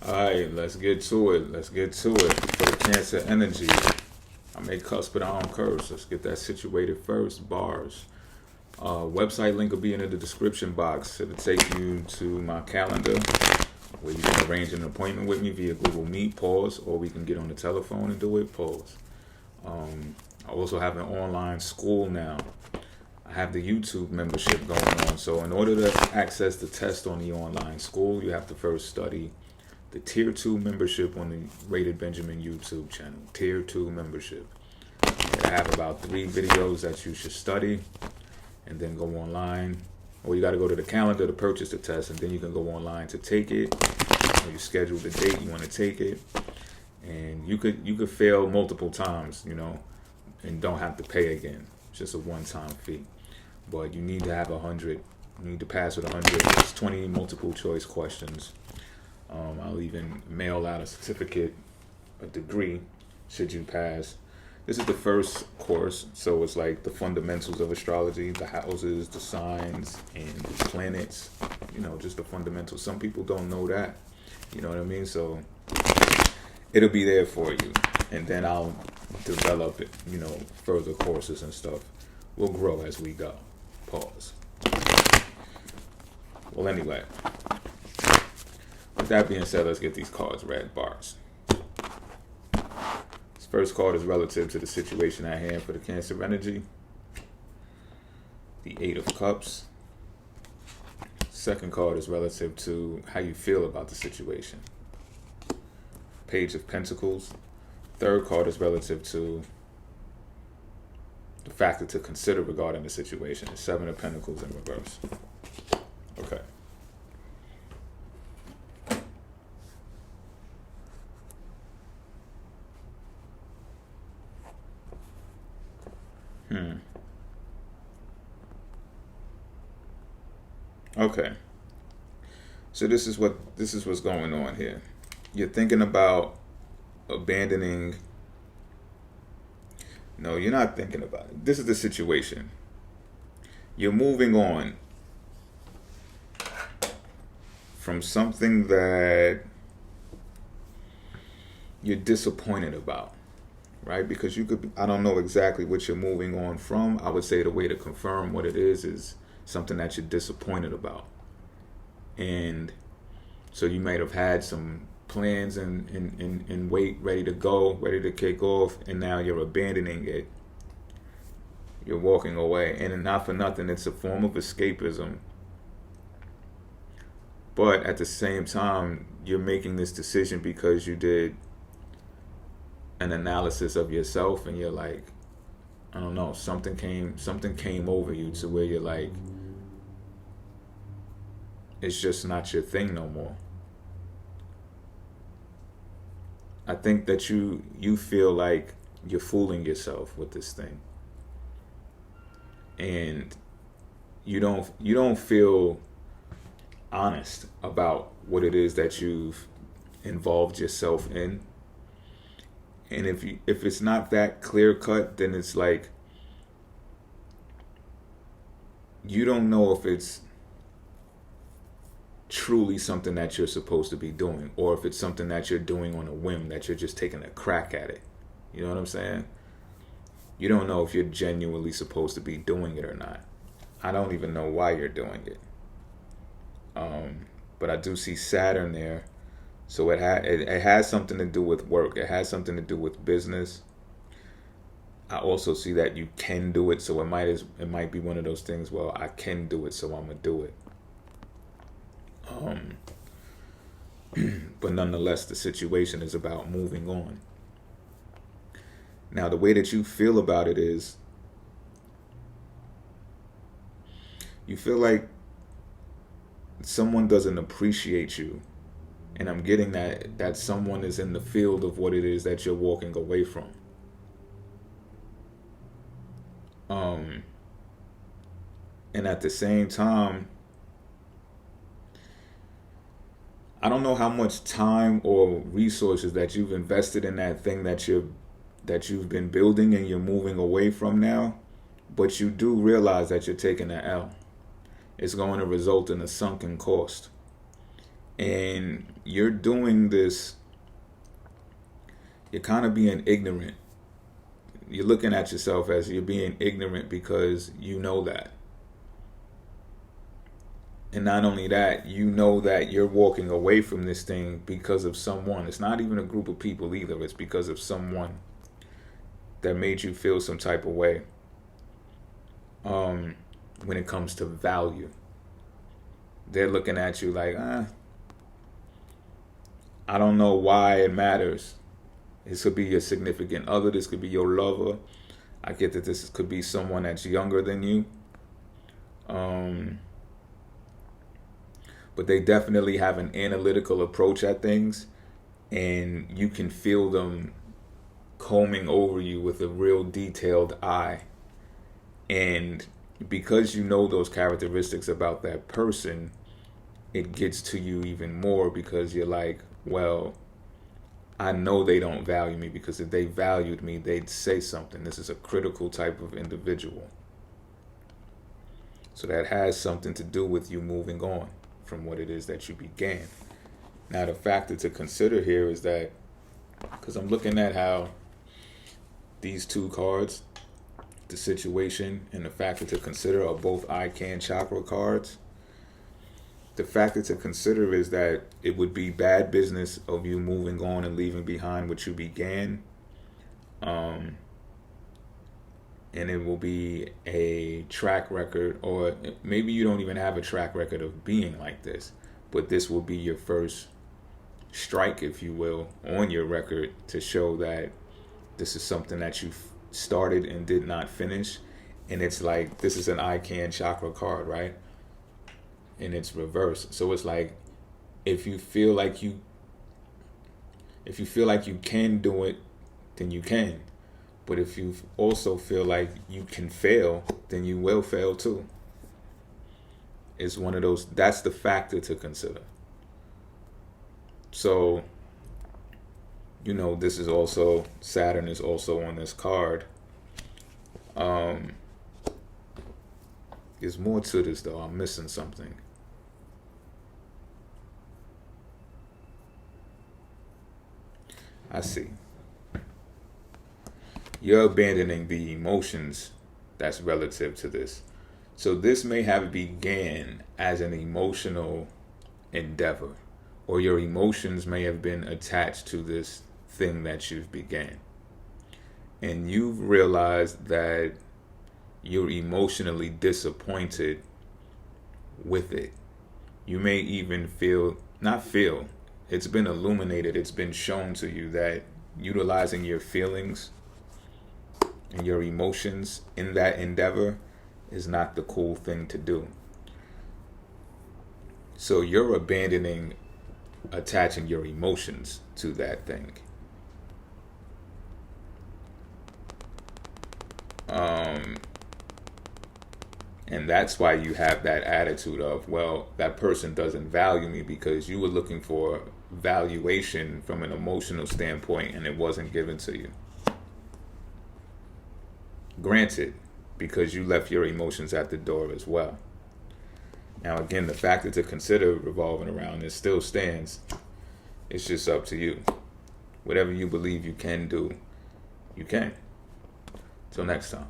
All right, let's get to it. Let's get to it. For the Cancer energy, I may cuss, but I don't curse. Let's get that situated first. Bars. Website link will be in the description box. It'll take you to my calendar where you can arrange an appointment with me via Google Meet, pause, or we can get on the telephone and do it, pause. I also have an online school now. I have the YouTube membership going on. So in order to access the test on the online school, you have to first study the Tier 2 membership on the Rated Benjamin YouTube channel. Tier 2 membership. I have about 3 videos that you should study and then go online. Or you got to go to the calendar to purchase the test, and then you can go online to take it. Or you schedule the date you want to take it. And you could fail multiple times, and don't have to pay again. It's just a one-time fee. But you need to have 100. You need to pass with 100. It's 20 multiple choice questions. I'll even mail out a certificate, a degree, should you pass. This is the first course, so it's like the fundamentals of astrology, the houses, the signs, and the planets. Just the fundamentals. Some people don't know that. You know what I mean? So it'll be there for you, and then I'll develop it. Further courses and stuff. We'll grow as we go. Pause. Well, anyway. With that being said, let's get these cards read. Bars. This first card is relative to the situation at hand for the Cancer energy. The 8 of Cups. Second card is relative to how you feel about the situation. Page of Pentacles. Third card is relative to the factor to consider regarding the situation. The 7 of Pentacles in reverse. Okay. Okay. So this is what's going on here. You're thinking about abandoning. No, you're not thinking about it. This is the situation. You're moving on from something that you're disappointed about, right? Because I don't know exactly what you're moving on from. I would say the way to confirm what it is something that you're disappointed about. And so you might have had some plans and wait, ready to go, ready to kick off, and now you're abandoning it. You're walking away. And not for nothing, it's a form of escapism. But at the same time, you're making this decision because you did an analysis of yourself, and you're like, I don't know, something came over you to where you're like, it's just not your thing no more. I think that you feel like you're fooling yourself with this thing, and you don't feel honest about what it is that you've involved yourself in. And if it's not that clear cut, then it's like you don't know if it's truly something that you're supposed to be doing, or if it's something that you're doing on a whim, that you're just taking a crack at it. You know what I'm saying? You don't know if you're genuinely supposed to be doing it or not. I don't even know why you're doing it. But I do see Saturn there. So it has something to do with work. It has something to do with business. I also see that you can do it, so it might be one of those things. Well, I can do it, so I'm gonna do it. But nonetheless, the situation is about moving on. Now, the way that you feel about it is, you feel like someone doesn't appreciate you. And I'm getting that someone is in the field of what it is that you're walking away from. And at the same time, I don't know how much time or resources that you've invested in that thing that you've been building and you're moving away from now, but you do realize that you're taking an L. It's going to result in a sunken cost. And you're doing this, you're kind of being ignorant. You're looking at yourself as you're being ignorant because you know that. And not only that, you know that you're walking away from this thing because of someone. It's not even a group of people either. It's because of someone that made you feel some type of way. When it comes to value, they're looking at you like, I don't know why it matters. This could be your significant other. This could be your lover. I get that this could be someone that's younger than you. But they definitely have an analytical approach at things, and you can feel them combing over you with a real detailed eye. And because you know those characteristics about that person, it gets to you even more because you're like, well, I know they don't value me, because if they valued me, they'd say something. This is a critical type of individual. So that has something to do with you moving on from what it is that you began. Now, the factor to consider here is that, because I'm looking at how these two cards, the situation and the factor to consider, are both I Can chakra cards. The factor to consider is that it would be bad business of you moving on and leaving behind what you began. And it will be a track record, or maybe you don't even have a track record of being like this, but this will be your first strike, if you will, on your record to show that this is something that you started and did not finish. And it's like, this is an I Can chakra card, right? And it's reversed. So it's like, if you feel like you can do it, then you can. But if you also feel like you can fail, then you will fail too. It's one of those, that's the factor to consider. So, this is also, Saturn is also on this card. There's more to this though. I'm missing something. I see. You're abandoning the emotions that's relative to this. So this may have began as an emotional endeavor, or your emotions may have been attached to this thing that you've began. And you've realized that you're emotionally disappointed with it. You may even it's been illuminated, it's been shown to you that utilizing your feelings and your emotions in that endeavor is not the cool thing to do. So you're abandoning attaching your emotions to that thing. And that's why you have that attitude of, well, that person doesn't value me, because you were looking for valuation from an emotional standpoint and it wasn't given to you. Granted, because you left your emotions at the door as well. Now, again, the factor to consider revolving around this still stands. It's just up to you. Whatever you believe you can do, you can. Till next time.